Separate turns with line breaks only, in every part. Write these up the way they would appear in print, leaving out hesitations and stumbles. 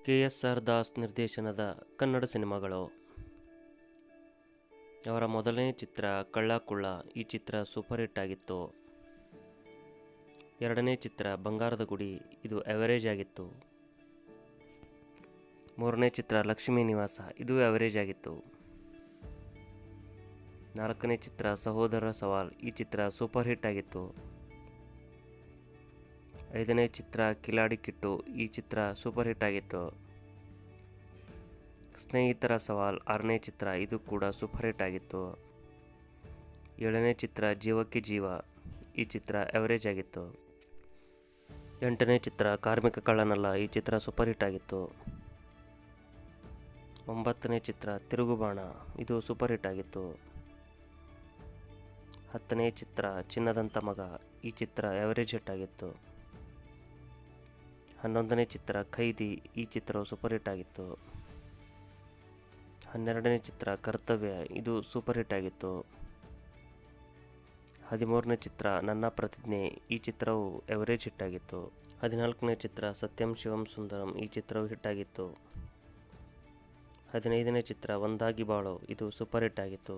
KSR Das ನಿರ್ದೇಶನದ ಕನ್ನಡ ಸಿನಿಮಾಗಳು. ಅವರ ಮೊದಲನೇ ಚಿತ್ರ ಕಳ್ಳ ಕುಳ್ಳ. ಈ ಚಿತ್ರ ಸೂಪರ್ ಹಿಟ್ ಆಗಿತ್ತು. ಎರಡನೇ ಚಿತ್ರ ಬಂಗಾರದ ಗುಡಿ. ಇದು ಎವರೇಜ್ ಆಗಿತ್ತು. ಮೂರನೇ ಚಿತ್ರ ಲಕ್ಷ್ಮೀ ನಿವಾಸ. ಇದು ಎವರೇಜ್ ಆಗಿತ್ತು. ನಾಲ್ಕನೇ ಚಿತ್ರ ಸಹೋದರ ಸವಾಲ್. ಈ ಚಿತ್ರ ಸೂಪರ್ ಹಿಟ್ ಆಗಿತ್ತು. ಐದನೇ ಚಿತ್ರ ಕಿಲಾಡಿ ಕಿಟ್ಟು. ಈ ಚಿತ್ರ ಸೂಪರ್ ಹಿಟ್ ಆಗಿತ್ತು. ಸ್ನೇಹಿತರ ಸವಾಲ್. ಆರನೇ ಚಿತ್ರ. ಇದು ಕೂಡ ಸೂಪರ್ ಹಿಟ್ ಆಗಿತ್ತು. ಏಳನೇ ಚಿತ್ರ ಜೀವಕ್ಕೆ ಜೀವ. ಈ ಚಿತ್ರ ಎವರೇಜ್ ಆಗಿತ್ತು. ಎಂಟನೇ ಚಿತ್ರ ಕಾರ್ಮಿಕ ಕಳ್ಳನಲ್ಲ. ಈ ಚಿತ್ರ ಸೂಪರ್ ಹಿಟ್ ಆಗಿತ್ತು. ಒಂಬತ್ತನೇ ಚಿತ್ರ ತಿರುಗುಬಾಣ. ಇದು ಸೂಪರ್ ಹಿಟ್ ಆಗಿತ್ತು. ಹತ್ತನೇ ಚಿತ್ರ ಚಿನ್ನದಂತ ಮಗ. ಈ ಚಿತ್ರ ಎವರೇಜ್ ಹಿಟ್ ಆಗಿತ್ತು. 11ನೇ ಚಿತ್ರ ಖೈದಿ. ಈ ಚಿತ್ರವು ಸೂಪರ್ ಹಿಟ್ ಆಗಿತ್ತು. 12ನೇ ಚಿತ್ರ ಕರ್ತವ್ಯ. ಇದು ಸೂಪರ್ ಹಿಟ್ ಆಗಿತ್ತು. 13ನೇ ಚಿತ್ರ ನನ್ನ ಪ್ರತಿಜ್ಞೆ. ಈ ಚಿತ್ರವು ಎವರೇಜ್ ಹಿಟ್ ಆಗಿತ್ತು. 14ನೇ ಚಿತ್ರ ಸತ್ಯಂ ಶಿವಂ ಸುಂದರಂ. ಈ ಚಿತ್ರವು ಹಿಟ್ ಆಗಿತ್ತು. 15ನೇ ಚಿತ್ರ ಒಂದಾಗಿ ಬಾಳೋ. ಇದು ಸೂಪರ್ ಹಿಟ್ ಆಗಿತ್ತು.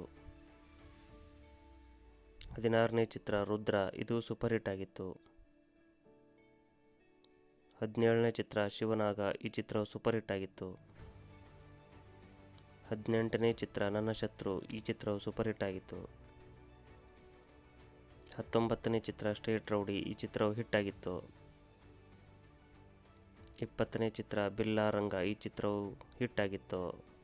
16ನೇ ಚಿತ್ರ ರುದ್ರ. ಇದು ಸೂಪರ್ ಹಿಟ್ ಆಗಿತ್ತು. 17ನೇ ಚಿತ್ರ ಶಿವನಾಗ. ಈ ಚಿತ್ರವು ಸೂಪರ್ ಹಿಟ್ ಆಗಿತ್ತು. 18ನೇ ಚಿತ್ರ ನನ್ನ ಶತ್ರು. ಈ ಚಿತ್ರವು ಸೂಪರ್ ಹಿಟ್ ಆಗಿತ್ತು. 19ನೇ ಚಿತ್ರ ಸ್ಟ್ರೇಟ್ ರೌಡಿ. ಈ ಚಿತ್ರವು ಹಿಟ್ ಆಗಿತ್ತು. 20ನೇ ಚಿತ್ರ ಬಿಲ್ಲಾ ರಂಗ. ಈ ಚಿತ್ರವು ಹಿಟ್ ಆಗಿತ್ತು.